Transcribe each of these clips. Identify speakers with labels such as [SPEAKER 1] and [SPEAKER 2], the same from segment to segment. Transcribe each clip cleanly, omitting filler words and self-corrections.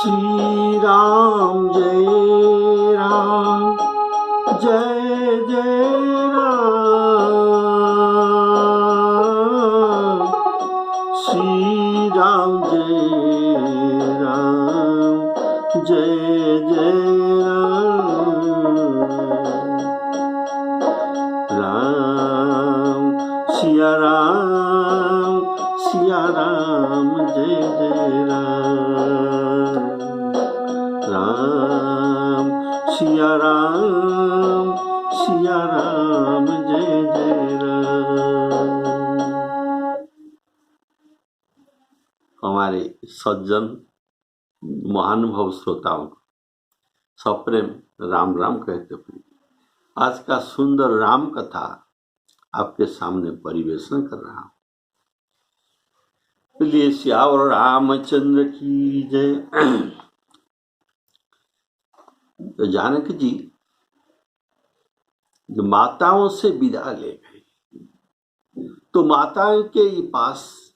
[SPEAKER 1] श्री राम जय राम जय जय राम। श्री राम जय राम जय जय राम। राम सिया राम जय जय राम। राम सिया राम जय जय राम। हमारे सज्जन महानुभव श्रोताओं को सप्रेम राम राम कहते हुए आज का सुंदर राम कथा आपके सामने परिवेशन कर रहा हूं। इसलिए श्यावर रामचंद्र की जय। तो जानकी जी जो माताओं से विदा ले गए, तो माताओं के पास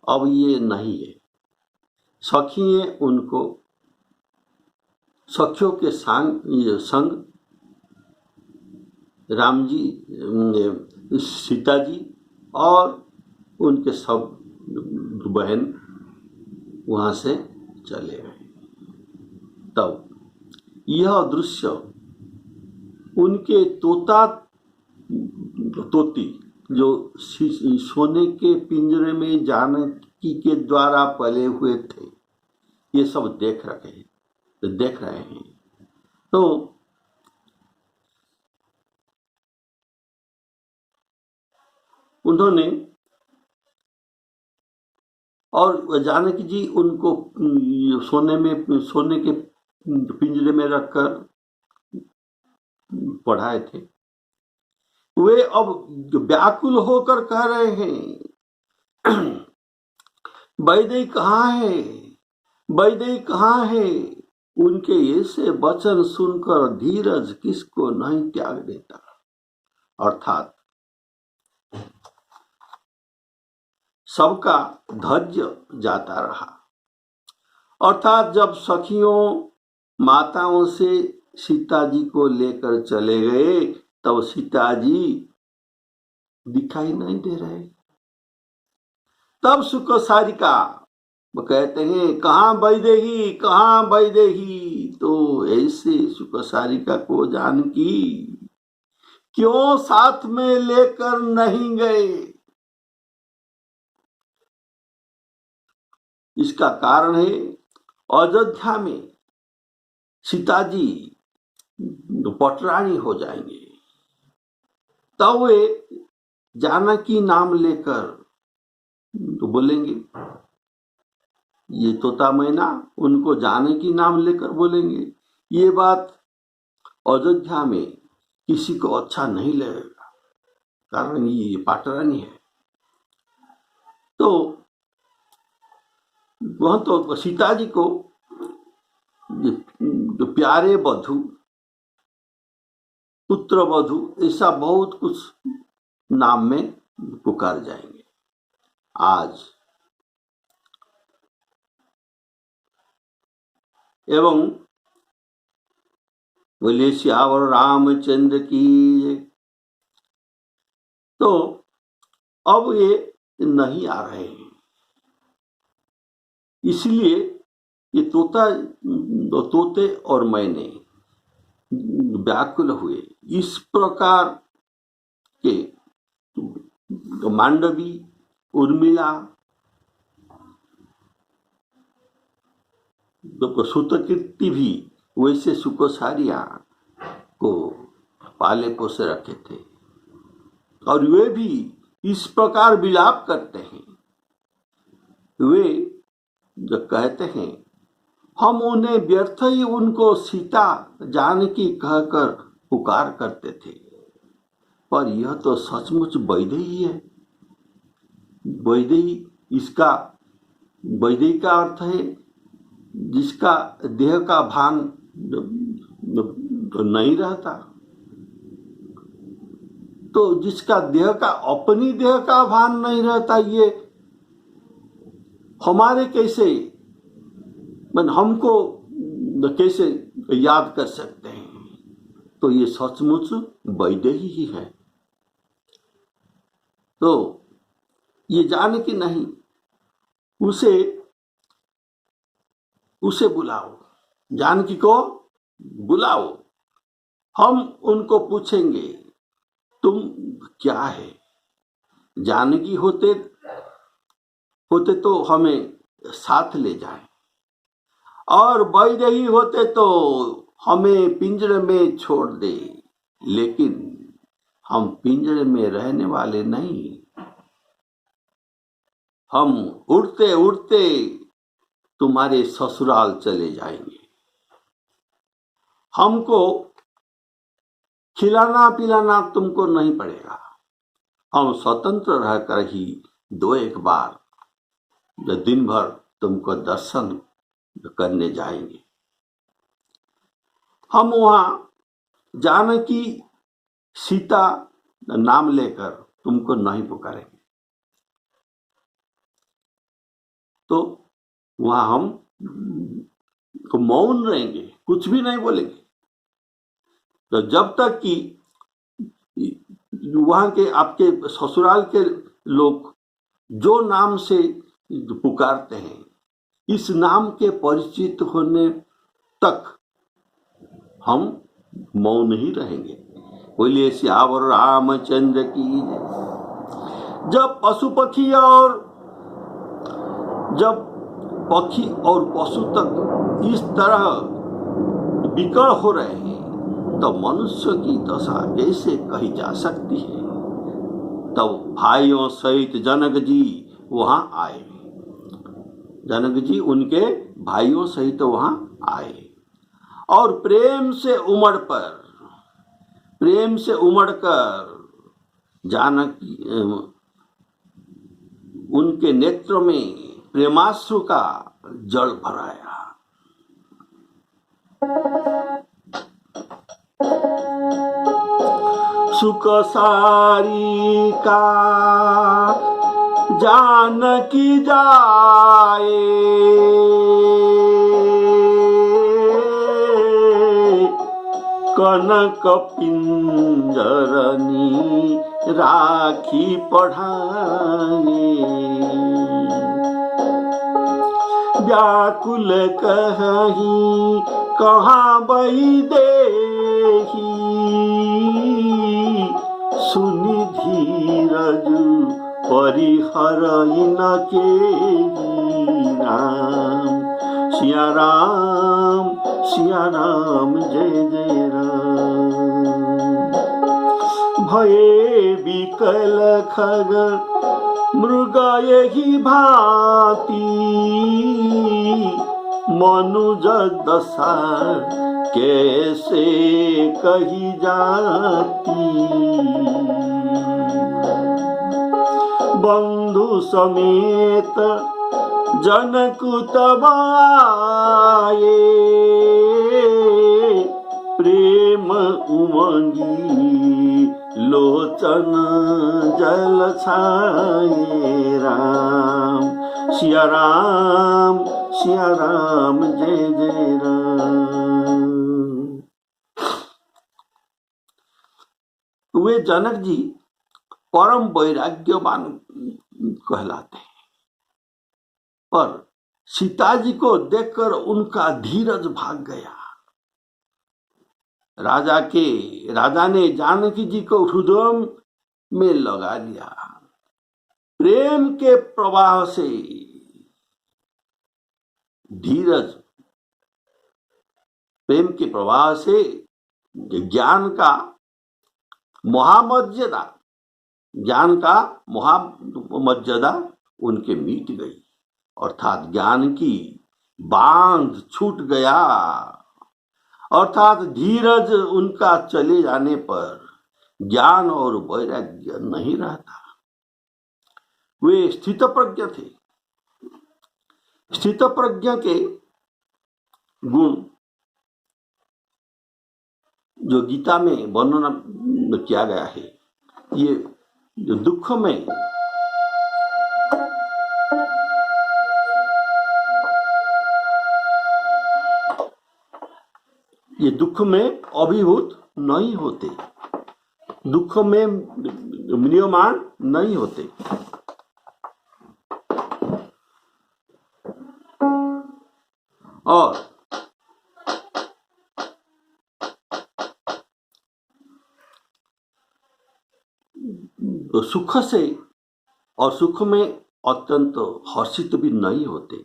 [SPEAKER 1] अब ये नहीं है। सखियां उनको सखियों के संग राम जी, सीता जी और उनके सब बहन वहां से चले गए। तब यह दृश्य उनके तोती जो सोने के पिंजरे में जानकी के द्वारा पले हुए थे, ये सब देख रहे हैं। तो उन्होंने और जानकी जी उनको सोने के पिंजरे में रखकर पढ़ाए थे। वे अब व्याकुल होकर कह रहे हैं, वैदेही कहाँ है, वैदेही कहाँ है। उनके ऐसे वचन सुनकर धीरज किसको नहीं त्याग देता। अर्थात सबका धैर्य जाता रहा। अर्थात जब सखियों माताओं से सीता जी को लेकर चले गए, तब सीता जी दिखाई नहीं दे रहे। तब सुख सारिका वो कहते हैं, कहाँ वैदेही, कहाँ वैदेही। तो ऐसे सुख सारिका को जानकी क्यों साथ में लेकर नहीं गए। इसका कारण है, अयोध्या में सीता जी पटरानी हो जाएंगे, तब वे जानकी नाम लेकर तो बोलेंगे, ये तोता मैना उनको जानकी नाम लेकर बोलेंगे। ये बात अयोध्या में किसी को अच्छा नहीं लगेगा, कारण ये पटरानी है। तो वह तो सीता जी को जो प्यारे वधु, पुत्र वधु, ऐसा बहुत कुछ नाम में पुकार जाएंगे। आज एवं बोले श्यावर रामचंद्र की। तो अब ये नहीं आ रहे हैं, इसलिए ये तोते और मैंने व्याकुल हुए। इस प्रकार के मांडवी, उर्मिला, सुतकीर्ति भी वैसे सुकोसारिया को पाले पोसे रखे थे, और वे भी इस प्रकार विलाप करते हैं। वे जो कहते हैं, हम उन्हें व्यर्थ ही उनको सीता जानकी कहकर पुकार करते थे, पर यह तो सचमुच वैदेही है। वैदेही, इसका वैदेही का अर्थ है जिसका देह का भान नहीं रहता। तो जिसका देह का, अपनी देह का भान नहीं रहता, ये हमारे कैसे मन हमको कैसे याद कर सकते हैं? तो ये सचमुच वैदेही ही है। तो ये जानकी नहीं, उसे बुलाओ, जानकी को बुलाओ। हम उनको पूछेंगे तुम क्या है। जानकी होते तो हमें साथ ले जाए, और वैदेही होते तो हमें पिंजरे में छोड़ दे। लेकिन हम पिंजरे में रहने वाले नहीं। हम उड़ते उड़ते तुम्हारे ससुराल चले जाएंगे। हमको खिलाना पिलाना तुमको नहीं पड़ेगा। हम स्वतंत्र रहकर ही 2-1 बार दिन भर तुमको दर्शन करने जाएंगे। हम वहां जानकी सीता नाम लेकर तुमको नहीं पुकारेंगे। तो वहां हम मौन रहेंगे, कुछ भी नहीं बोलेंगे। तो जब तक कि वहां के आपके ससुराल के लोग जो नाम से पुकारते हैं, इस नाम के परिचित होने तक हम मौन ही रहेंगे। बोलिए सियावर रामचंद्र की जय। जब पक्षी और पशु तक इस तरह विकल हो रहे हैं, तो मनुष्य की दशा कैसे कही जा सकती है? तब भाइयों सहित जनक जी वहां आए। जनक जी उनके भाइयों सहित वहां आए और प्रेम से उमड़कर जानकी उनके नेत्र में प्रेमाश्रु का जल भराया। सुख सारी का जानकी जाए, कनक पिंजरनी राखी पढ़ाए। व्याकुल कहीं कहाँ वैदेही, सुनि धीरज परिहर इनके राम। सिया राम जय जय राम। भये विकल खग मृग यही भांति, मनुज दशा कैसे कही जाती। बंधु समेत जनक तब आए, प्रेम उमंगी लोचन जल छाए। राम सिया राम जय जय राम। वे जनक जी परम वैराग्यवान कहलाते हैं, पर सीता जी को देखकर उनका धीरज भाग गया। राजा ने जानकी जी को हृदय में लगा लिया। प्रेम के प्रवाह से ज्ञान का महामर्यादा उनके मिट गई, अर्थात ज्ञान की बांध छूट गया। अर्थात धीरज उनका चले जाने पर ज्ञान और वैराग्य नहीं रहता। वे स्थितप्रज्ञ थे। स्थितप्रज्ञ के गुण जो गीता में वर्णन किया गया है, ये जो दुख में ये दुख में अभिभूत नहीं होते, दुख में म्रियमाण नहीं होते। और तो सुख से और सुख में अत्यंत हर्षित भी नहीं होते।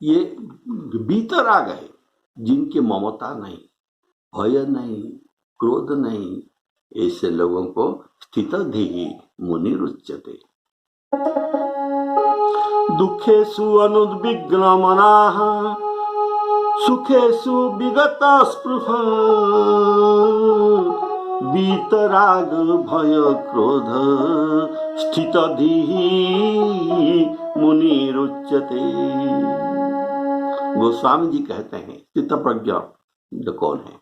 [SPEAKER 1] ये वीतराग है जिनकी ममता नहीं, भय नहीं, क्रोध नहीं, ऐसे लोगों को स्थितधीः मुनिरुच्यते। दुखेषु अनुद्विग्नमनाः सुखेषु विगतस्पृहः वीतराग भय क्रोध स्थितधीः मुनिरुच्यते। गोस्वामी जी कहते हैं स्थितप्रज्ञ जो कौन है,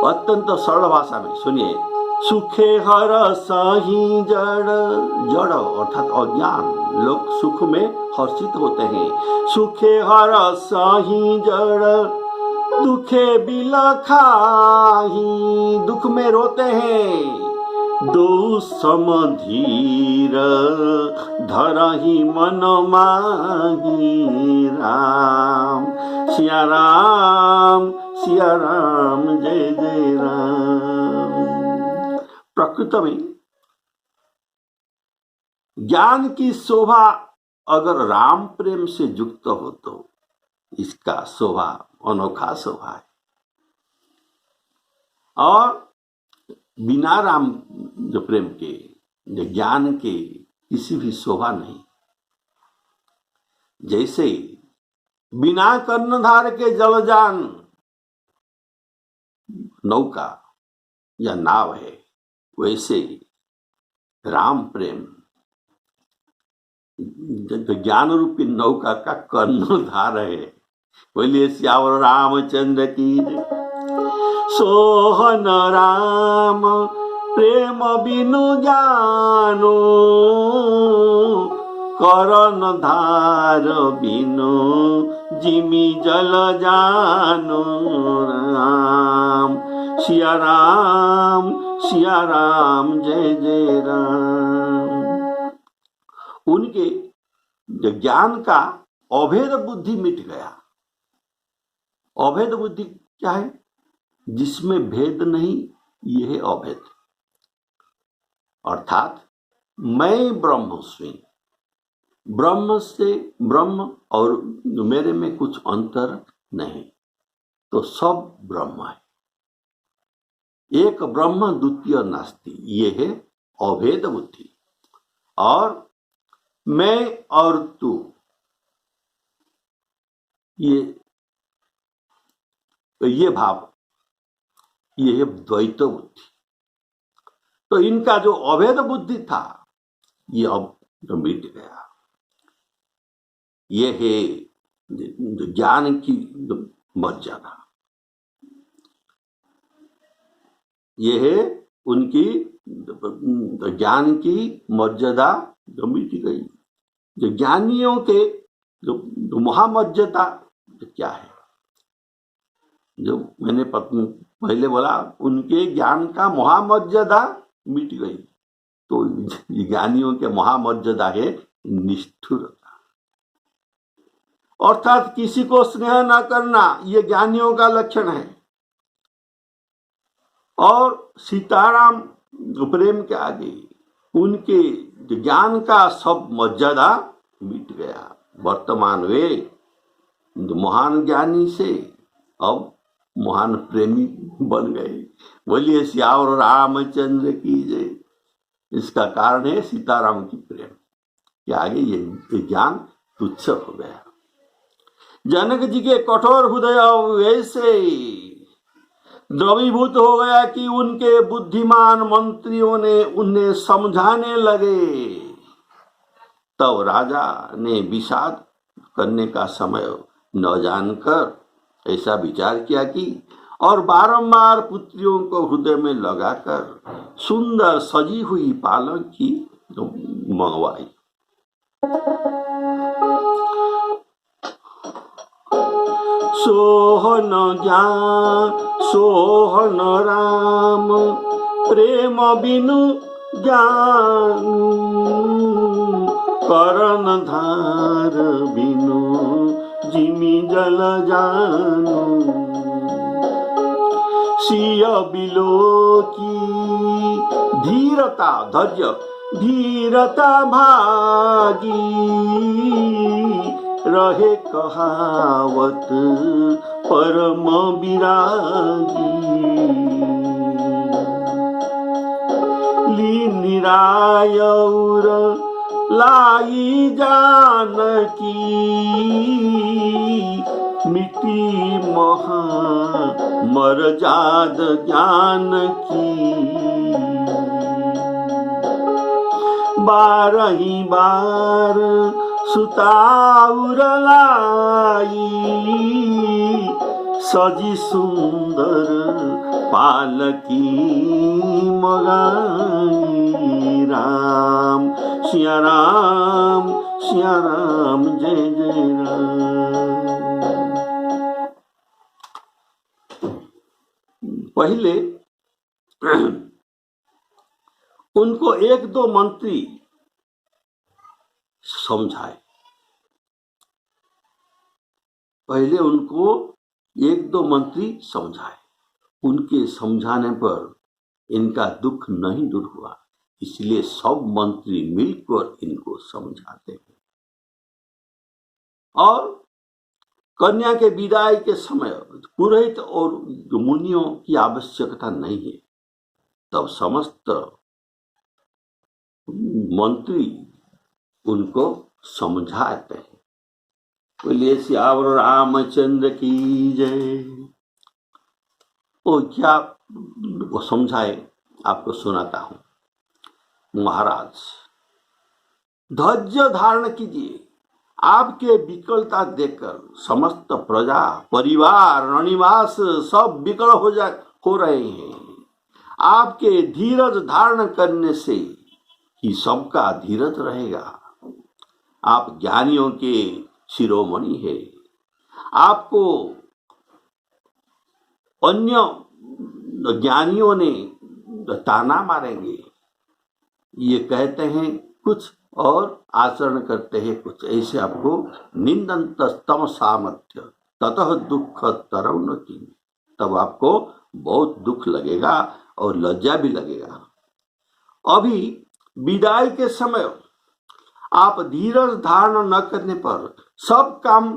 [SPEAKER 1] अत्यंत सरल भाषा में सुनिए। सुखे हर सही जड़, जड़ अर्थात अज्ञान लोग सुख में हर्षित होते हैं। सुखे हर सही जड़ दुखे बिलखाही, दुख में रोते हैं। दो समधीर धरहि मन माही, राम सिया राम सिया राम जय जय राम। प्रकृत में ज्ञान की शोभा अगर राम प्रेम से युक्त हो तो इसका शोभा अनोखा शोभा है, और बिना राम जो प्रेम के, जो ज्ञान के किसी भी शोभा नहीं। जैसे बिना कर्णधार के जलजान नौका या नाव है, वैसे राम प्रेम ज्ञान रूपी नौका का कर्णधार है। बोलिए सियावर रामचंद्र की जय। सोहन राम प्रेम बिनु ज्ञानो, करण धार बिनु जिमी जल जानो, राम सिया राम जय जय राम। उनके ज्ञान का अभेद बुद्धि मिट गया। अभेद बुद्धि क्या है? जिसमें भेद नहीं, यह अभेद। अर्थात मैं ब्रह्मस्मि, ब्रह्म से ब्रह्म और मेरे में कुछ अंतर नहीं, तो सब ब्रह्म है। एक ब्रह्म द्वितीय नास्ति, ये है अभेद बुद्धि। और मैं और तू, ये भाव, ये है द्वैत बुद्धि। तो इनका जो अभेद बुद्धि था, ये अब मिट गया। ये है ज्ञान की मर्यादा, ये है उनकी ज्ञान की मर्यादा जो मिट गई। जो ज्ञानियों के जो महामर्यादा क्या है, जो मैंने पहले बोला, उनके ज्ञान का महामर्यादा मिट गई। तो ज्ञानियों के महामर्यादा है निष्ठुरता, अर्थात किसी को स्नेह न करना, ये ज्ञानियों का लक्षण है। और सीताराम प्रेम के आगे उनके ज्ञान का सब मर्यादा मिट गया। वर्तमान वे महान ज्ञानी से अब महान प्रेमी बन गए। बोलिए सियावर रामचंद्र की जय। इसका कारण है सीताराम की प्रेम के आगे ये ज्ञान तुच्छ हो गया। जनक जी के कठोर हृदय वैसे द्रवीभूत हो गया कि उनके बुद्धिमान मंत्रियों ने उन्हें समझाने लगे। तब राजा ने विषाद करने का समय न जानकर ऐसा विचार किया कि, और बारंबार पुत्रियों को हृदय में लगाकर सुंदर सजी हुई पालक की मंगवाई। सोहन ज्ञान सोहन राम प्रेम बिनु ज्ञान करण धार बिनु जिमि जल जानु सिय बिलो की धीरता धैर्य धीरता भागी रहे कहावत परम विरागी ली निरायौर लाई जानकी मिट्टी महा मर जाद ज्ञान की बारही बार सुताउर लाई सजी सुंदर पालकी मगाई राम सिया राम जय जय राम। पहले उनको एक दो मंत्री समझाए, पहले उनको एक दो मंत्री समझाए, उनके समझाने पर इनका दुख नहीं दूर हुआ, इसलिए सब मंत्री मिलकर इनको समझाते हैं। और कन्या के विदाई के समय पुरोहित और मुनियों की आवश्यकता नहीं है, तब समस्त मंत्री उनको समझाते हैं। बोलिए सियावर रामचंद्र की जय। वो क्या वो समझाए आपको सुनाता हूं। महाराज धैर्य धारण कीजिए, आपके विकलता देखकर समस्त प्रजा परिवार रणनिवास सब विकल हो रहे हैं। आपके धीरज धारण करने से ही सबका धीरज रहेगा। आप ज्ञानियों के शिरोमणि है, आपको अन्य ज्ञानियों ने ताना मारेंगे। ये कहते हैं कुछ और आचरण करते हैं कुछ, ऐसे आपको निंदन्तस्तम सामर्थ्य ततः दुख तरव न की, तब आपको बहुत दुख लगेगा और लज्जा भी लगेगा। अभी विदाई के समय आप धीरज धारण न करने पर सब काम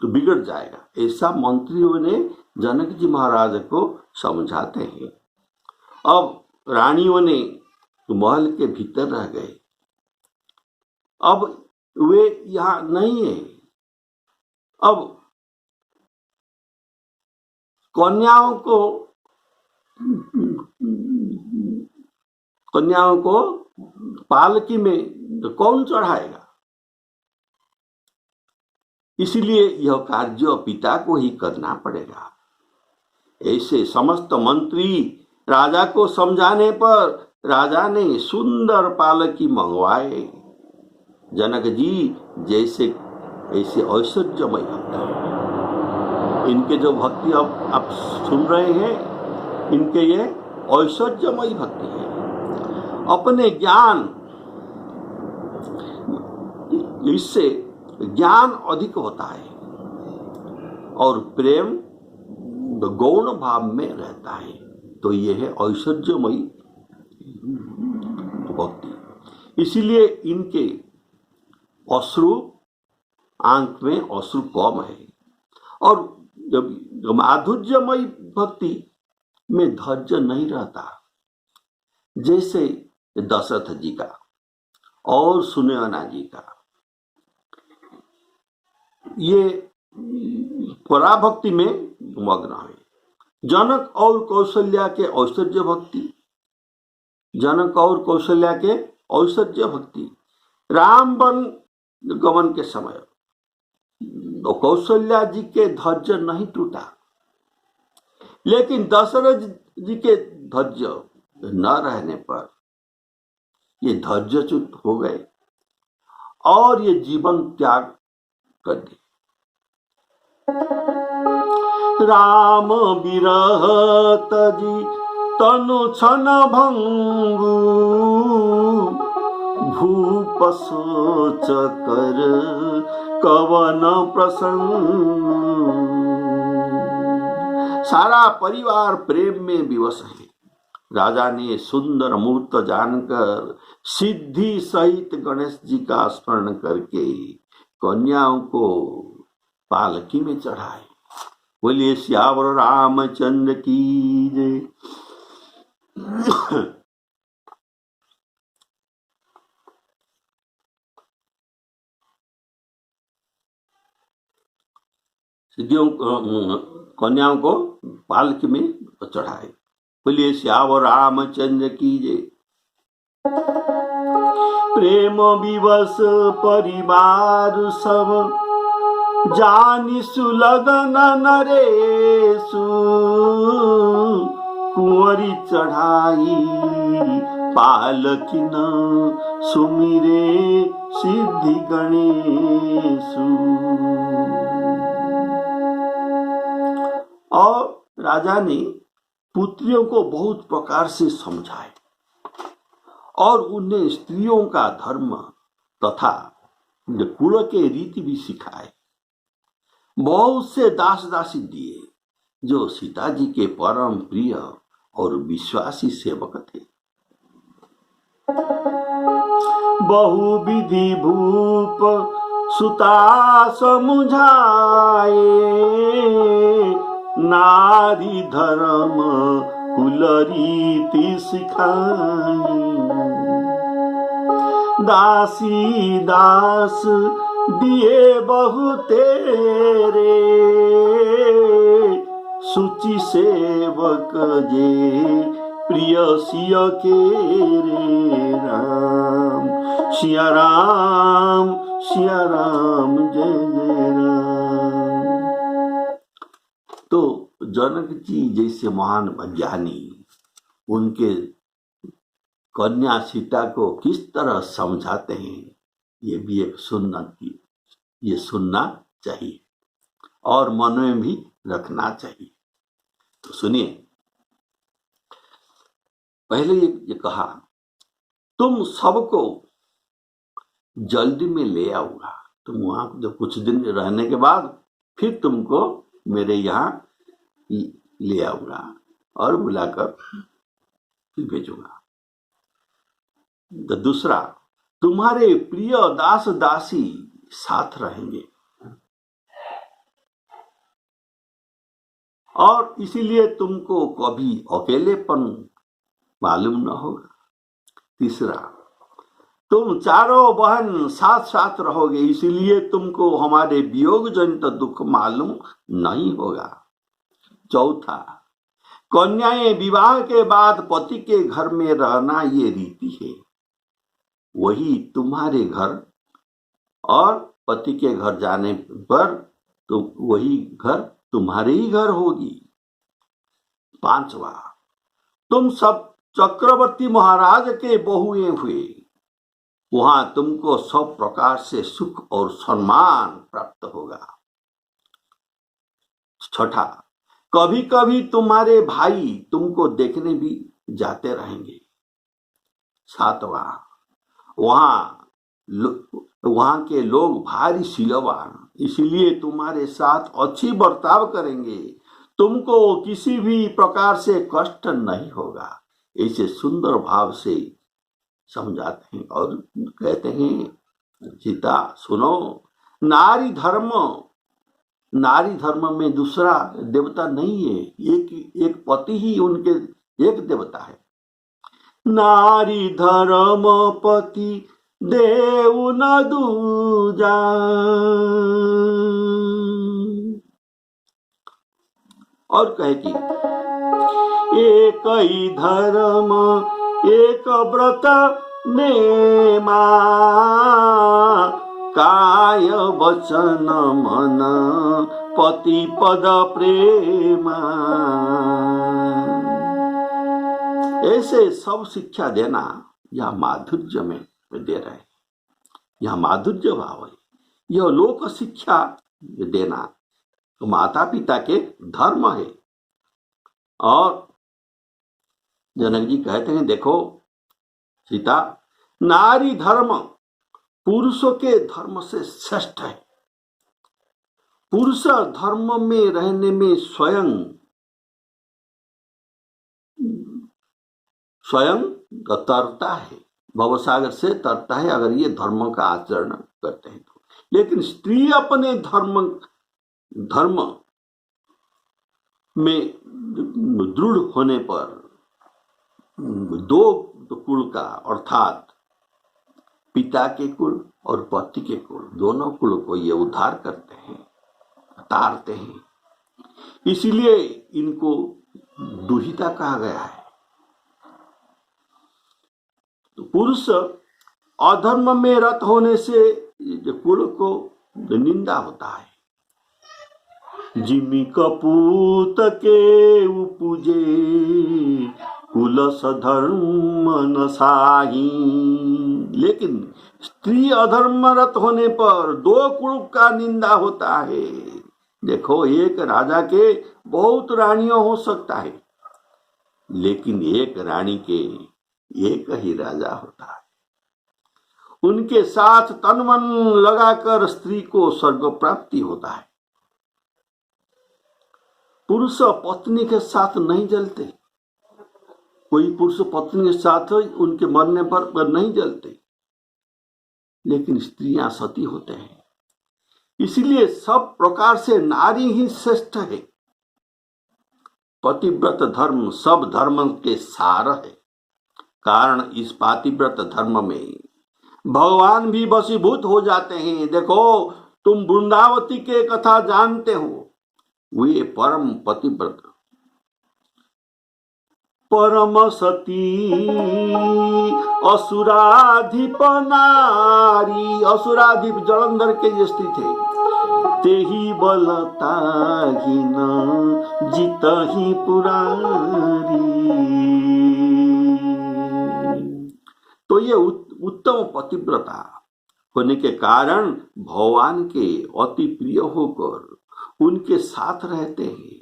[SPEAKER 1] बिगड़ जाएगा, ऐसा मंत्रियों ने जनक जी महाराज को समझाते हैं। अब रानियों ने महल के भीतर रह गए, अब वे यहाँ नहीं है। अब कन्याओं को पालकी में कौन चढ़ाएगा? इसलिए यह कार्य पिता को ही करना पड़ेगा। ऐसे समस्त मंत्री राजा को समझाने पर राजा ने सुंदर पालकी मंगवाए। जनक जी जैसे ऐसे ऐश्वर्यमय भक्ति, इनके जो भक्ति अब आप सुन रहे हैं, इनके ये ऐश्वर्यमय भक्ति है। अपने ज्ञान, इससे ज्ञान अधिक होता है और प्रेम गौण भाव में रहता है, तो यह है ऐश्वर्यमयी भक्ति। इसीलिए इनके अश्रु, आंख में अश्रु कम है। और माधुर्यमयी भक्ति में धैर्य नहीं रहता, जैसे दशरथ जी का और सुनयना जी का। ये पराभक्ति में मग्न है। जनक और कौशल्या के ऐश्वर्य भक्ति, जनक और कौशल्या के ऐश्वर्य भक्ति, राम वन गमन के समय कौशल्या जी के धैर्य नहीं टूटा, लेकिन दशरथ जी के धैर्य न रहने पर ये धैर्यच्युत हो गए और ये जीवन त्याग कर दिए। राम विरह तजी तनु छन भंगु, भूप सोच कर कवन प्रसंग। सारा परिवार प्रेम में विवश है। राजा ने सुंदर मुहूर्त जानकर सिद्धि सहित गणेश जी का स्मरण करके कन्याओं को पालकी में चढ़ाए। बोलिए श्यावर रामचंद्र की जय। सिद्धियों कन्याओं को पालकी में चढ़ाए। बोलिए श्यावर रामचंद्र की जय। प्रेम विवश परिवार सब जानी सुलगन नरेशु, कुंवरी चढ़ाई पालकिन सुमिरे सिद्धि गणेशु। और राजा ने पुत्रियों को बहुत प्रकार से समझाए और उन्हें स्त्रियों का धर्म तथा कुल के रीति भी सिखाए। बहुत से दास दासी दिए जो सीता जी के परम प्रिय और विश्वासी सेवक थे। बहुविधि भूप सुता समुझाए, नारी धर्म कुल रीति सिखाई। दासी दास दिए बहु तेरे, सुचि सेवक जे प्रिय सिय के रे। राम सिया राम जय जय राम। तो जनक जी जैसे महान ज्ञानी उनके कन्या सीता को किस तरह समझाते हैं, ये भी एक ये सुनना चाहिए और मन में भी रखना चाहिए। तो सुनिए, पहले ये कहा, तुम सबको जल्दी में ले आऊंगा। तुम वहां जब कुछ दिन रहने के बाद फिर तुमको मेरे यहाँ ले आऊंगा और बुलाकर फिर भेजूंगा। तो दूसरा, तुम्हारे प्रिय दास दासी साथ रहेंगे और इसीलिए तुमको कभी अकेलेपन मालूम न होगा। तीसरा, तुम चारों बहन साथ साथ रहोगे, इसीलिए तुमको हमारे वियोग जनित दुख मालूम नहीं होगा। चौथा, कन्याएं विवाह के बाद पति के घर में रहना ये रीति है, वही तुम्हारे घर और पति के घर जाने पर तो वही घर तुम्हारे ही घर होगी। पांचवा, तुम सब चक्रवर्ती महाराज के बहुएं हुए, वहां तुमको सब प्रकार से सुख और सम्मान प्राप्त होगा। छठा, कभी कभी तुम्हारे भाई तुमको देखने भी जाते रहेंगे। सातवां, वहां के लोग भारी शीलवान, इसलिए तुम्हारे साथ अच्छी बर्ताव करेंगे, तुमको किसी भी प्रकार से कष्ट नहीं होगा। ऐसे सुंदर भाव से समझाते हैं और कहते हैं, सीता सुनो, नारी धर्म में दूसरा देवता नहीं है, एक पति ही उनके एक देवता है। नारी धर्म पति देव न दूजा, और कहे कि एक ही धर्म एक व्रत नेमा, काय वचन मन पति पद प्रेमा। ऐसे सब शिक्षा देना यह माधुर्य में दे रहे हैं, यह माधुर्य भाव है। यह लोक शिक्षा देना तो माता पिता के धर्म है। और जनक जी कहते हैं, देखो सीता, नारी धर्म पुरुषों के धर्म से श्रेष्ठ है। पुरुष धर्म में रहने में स्वयं तरता है, भवसागर से तरता है, अगर ये धर्म का आचरण करते हैं तो। लेकिन स्त्री अपने धर्म में दृढ़ होने पर दो कुल का, अर्थात पिता के कुल और पति के कुल, दोनों कुल को ये उद्धार करते हैं, तारते हैं। इसलिए इनको दुहिता कहा गया है। तो पुरुष अधर्म में रत होने से कुल को निंदा होता है। जिमि कपूत के उपजे कुल सधर्म नसाही। लेकिन स्त्री अधर्मरत होने पर दो कुल का निंदा होता है। देखो, एक राजा के बहुत रानियों हो सकता है, लेकिन एक रानी के एक ही राजा होता है। उनके साथ तन मन लगाकर स्त्री को स्वर्ग प्राप्ति होता है। पुरुष पत्नी के साथ नहीं जलते, कोई पुरुष पत्नी के साथ उनके मरने पर नहीं जलते, लेकिन स्त्रियां सती होते हैं। इसलिए सब प्रकार से नारी ही श्रेष्ठ है। पतिव्रत धर्म सब धर्म के सार है। कारण इस पातिव्रत धर्म में भगवान भी वशीभूत हो जाते हैं। देखो, तुम वृंदावती के कथा जानते हो, वे परम पतिव्रत, परम सती असुराधिप नारी। असुराधिप जलंधर के जो स्त्री थे, तेहि बलता ही न जीत ही पुरारी। तो ये उत्तम पतिव्रता होने के कारण भगवान के अति प्रिय होकर उनके साथ रहते हैं,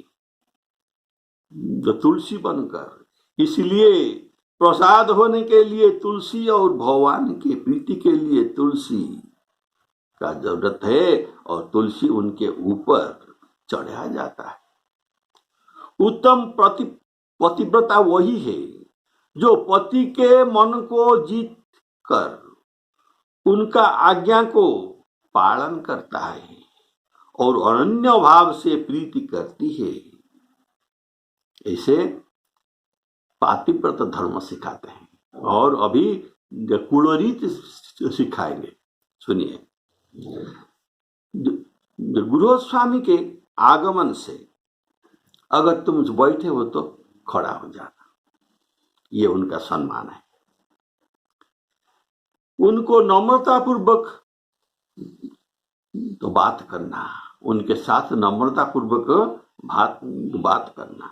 [SPEAKER 1] जो तुलसी बनकर। इसलिए प्रसाद होने के लिए तुलसी और भगवान की प्रीति के लिए तुलसी का जरूरत है, और तुलसी उनके ऊपर चढ़ाया जाता है। उत्तम पतिव्रता वही है जो पति के मन को जीत कर उनका आज्ञा को पालन करता है और अनन्य भाव से प्रीति करती है। इसे पातिव्रत धर्म सिखाते हैं। और अभी कुलरीत सिखाएंगे, सुनिए। गृहस्वामी के आगमन से अगर तुम बैठे हो तो खड़ा हो जाना, ये उनका सम्मान है। उनको नम्रतापूर्वक तो बात करना, उनके साथ नम्रतापूर्वक बात करना,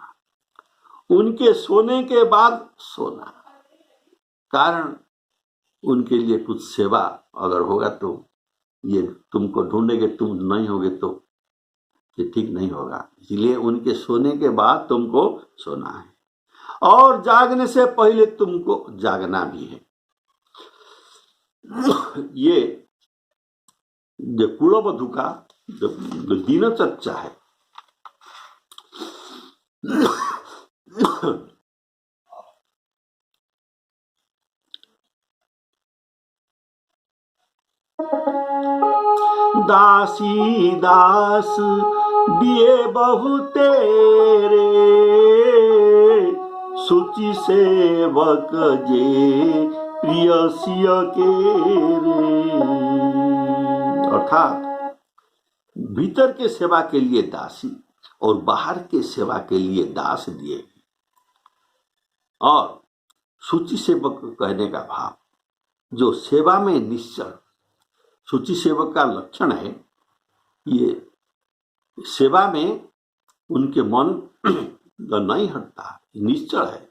[SPEAKER 1] उनके सोने के बाद सोना। कारण उनके लिए कुछ सेवा अगर होगा तो ये तुमको ढूंढेंगे, तुम नहीं होगे तो ये ठीक नहीं होगा। इसलिए उनके सोने के बाद तुमको सोना है, और जागने से पहले तुमको जागना भी है। ये जो कुलवधू का जो दिनचर्या है, दासी दास दिए बहु तेरे, सूची सेवक जे प्रिय सिय के रे। अर्थात भीतर के सेवा के लिए दासी और बाहर के सेवा के लिए दास दिए। और सूची सेवक कहने का भाव, जो सेवा में निश्चल, सूची सेवक का लक्षण है ये सेवा में उनके मन नहीं हटता, निश्चल है,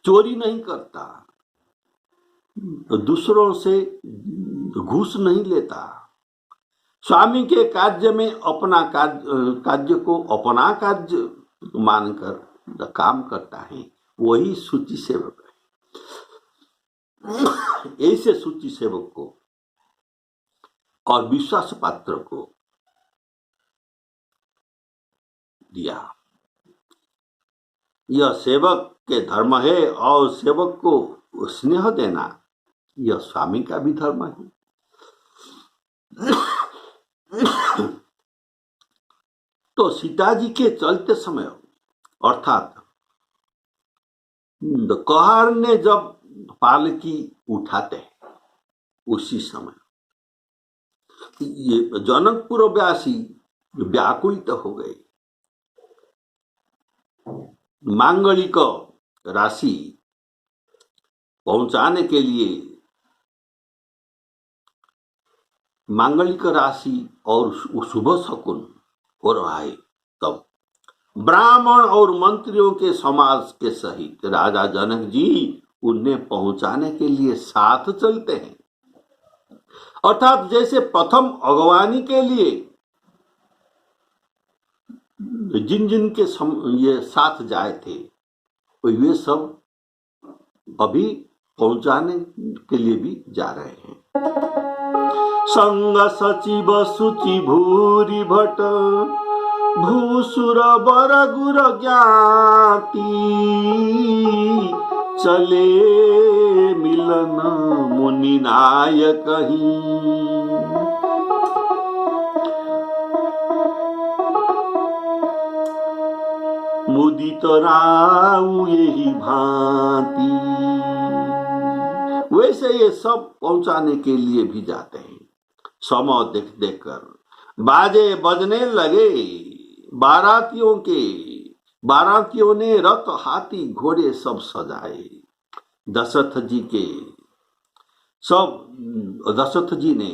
[SPEAKER 1] चोरी नहीं करता, दूसरों से घूस नहीं लेता, स्वामी के कार्य में अपना कार्य को अपना कार्य मानकर काम करता है, वही सूची सेवक है। ऐसे सूची सेवक को और विश्वास पात्र को दिया। यह सेवक के धर्म है और सेवक को स्नेह देना यह स्वामी का भी धर्म है। तो सीता जी के चलते समय अर्थात कहार ने जब पालकी उठाते हैं उसी समय ये जनकपुर व्यासी व्याकुलित हो गए। मांगलिक राशि पहुंचाने के लिए मांगलिक राशि और शुभ शकुन हो रहा है, तब ब्राह्मण और मंत्रियों के समाज के सहित राजा जनक जी उन्हें पहुंचाने के लिए साथ चलते हैं। अर्थात जैसे प्रथम अगवानी के लिए जिन जिन के ये साथ जाए थे वे सब अभी पहुंचाने के लिए भी जा रहे हैं। संग सचिव सुचि भूरि भट भूसुर बर गुर ज्ञाति चले मिलन मुनि नायक मुदित राउ यही भांति। वैसे ये सब पहुंचाने के लिए भी जाते हैं। समय देख देख कर बाजे बजने लगे। बारातियों ने रथ हाथी घोड़े सब सजाए। दशरथ जी ने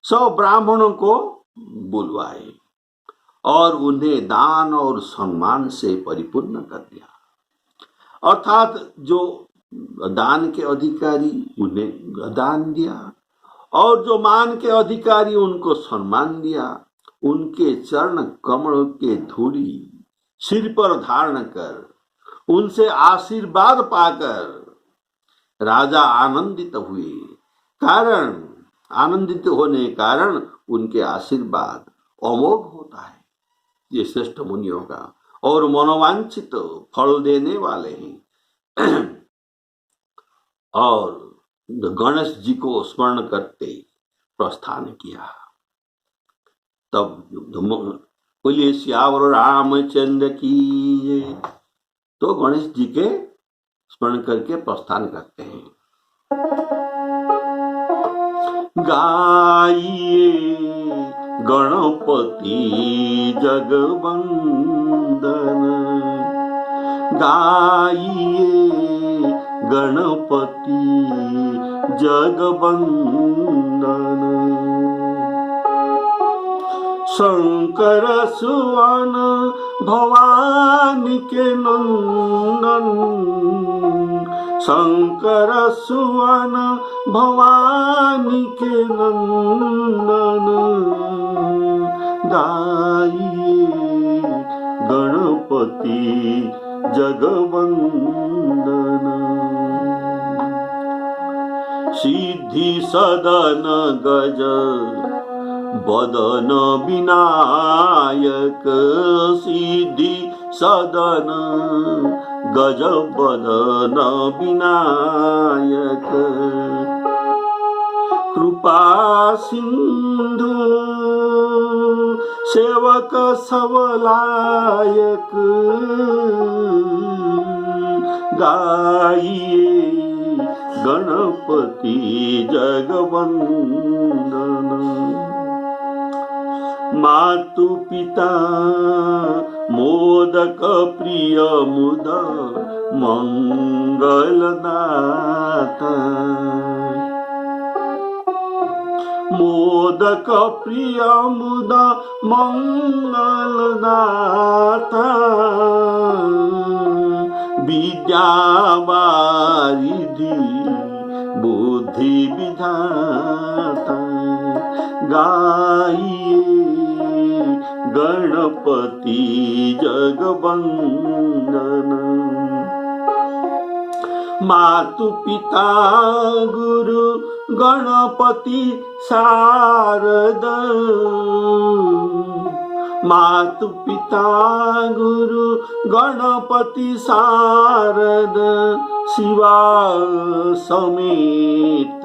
[SPEAKER 1] सब ब्राह्मणों को बुलवाए और उन्हें दान और सम्मान से परिपूर्ण कर दिया। अर्थात जो दान के अधिकारी उन्हें दान दिया और जो मान के अधिकारी उनको सम्मान दिया। उनके चरण कमल के धूली सिर पर धारण कर उनसे आशीर्वाद पाकर राजा आनंदित हुए। आनंदित होने कारण उनके आशीर्वाद अमोघ होता है। ये श्रेष्ठ मुनियों का और मनोवांछित फल देने वाले हैं। और गणेश जी को स्मरण करते प्रस्थान किया। तब बोलिए सियावर रामचंद्र की। तो गणेश जी के स्मरण करके प्रस्थान करते हैं। गाइए गणपति जगवंदन गाइए गणपति जगवंदन शंकर सुवन भवानी के नंदन शंकर सुवन भवानी के नंदन गाइए गणपति जगवंदन सिद्धि सदन गज बदन विनायक सिद्धि सदन गज बदन विनायक कृपा सिंधु सेवक सबलायक गाइए गणपति जगवंदन मातु पिता मोदक प्रिय मुद मंगलदाता मोदक प्रिय मुद मंगलदाता विद्यावारिधि बुद्धि विधाता गाइए गणपति जगवंदन। मातु पिता गुरु गणपति शारद, मातु पिता गुरु गणपति शारद, शिवा समेत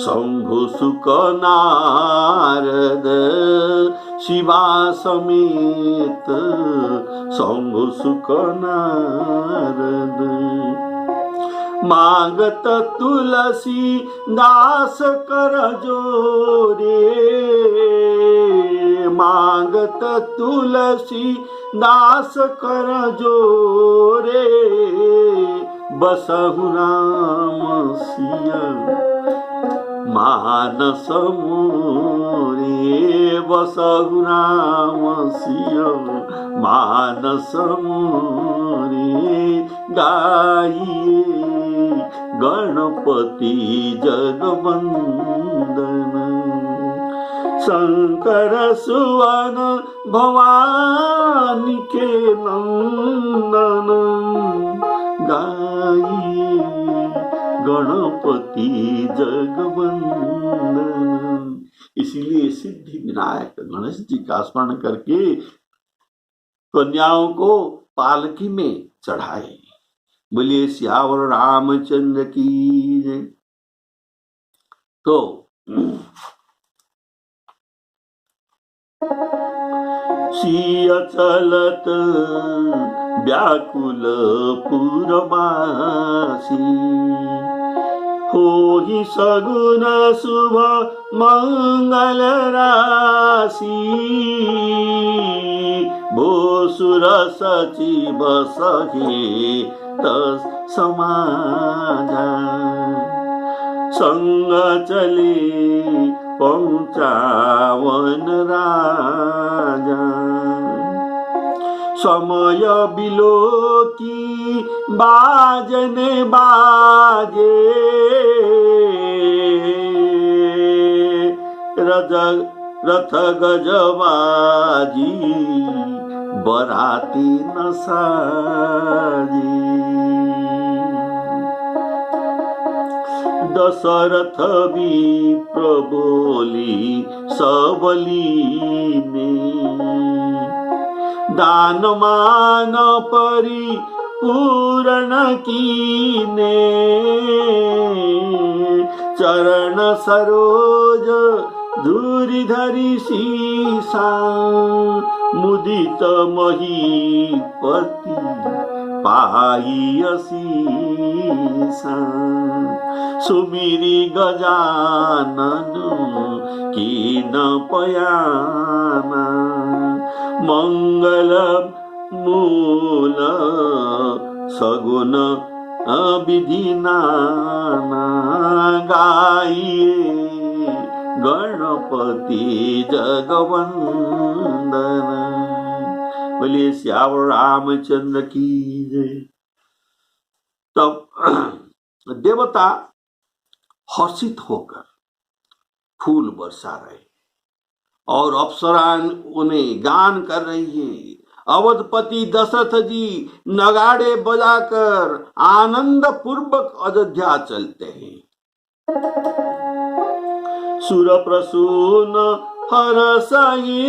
[SPEAKER 1] शंभु सुख नारद, शिवा समेत शंभु सुख नारद। मांगत तुलसी दास कर जोरे, मांगत तुलसी दास कर जोरे, बसहु राम सिया मानस मोरे, बसहु राम सिया मानस मोरे। गाइए गणपति जगवंदन, शंकर सुवन भवानी के नंदन। गाइए गणपति जगवंदन। इसीलिए सिद्धि विनायक गणेश जी का स्मरण करके कन्याओं को पालकी में चढ़ाए। बोलिए सियावर रामचंद्र की जय। तो सिय चलत व्याकुल पुरवासी, होहि सगुन शुभ मंगल राशि, भोसुर सचिव सहित समाजा, संग चले पहुँचावन राजा। समय बिलोकी बाजने बाजे, रथ गजबाजी बराती न साजी। दशरथ विप्र बोली सबली ने, दान मान परि पूरण कीने, चरण सरोज धूरि धरि सीसा, मुदित महीपति पाई असीसा। सुमिरी गजानन कीन पयाना, मंगल मूल सगुन विधि नाना। गाइए गणपति जगवंदन। बोलिए श्यावर रामचंद्र की जय। तब देवता हर्षित होकर फूल बरसा रहे और अप्सराएं उन्हें गान कर रही है। अवधपति दशरथ जी नगाड़े बजाकर आनंद पूर्वक अयोध्या चलते हैं। सुर प्रसून हरसई,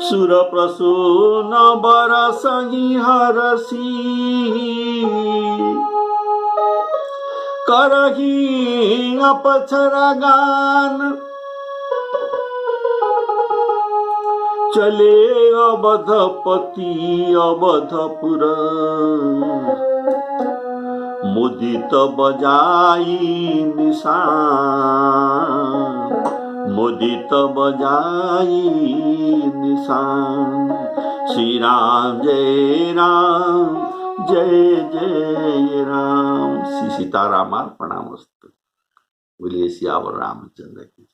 [SPEAKER 1] सुर प्रसून बरसई हरसी, करही अपछरा गान, चले अवधपति अवधपुर, मुदित बजाई निशान, मुदित बजाई निशान। श्री राम जय राम, जय जय राम। श्री सीतारामार्पणामस्तु। बोलिए सियावर रामचंद्र की।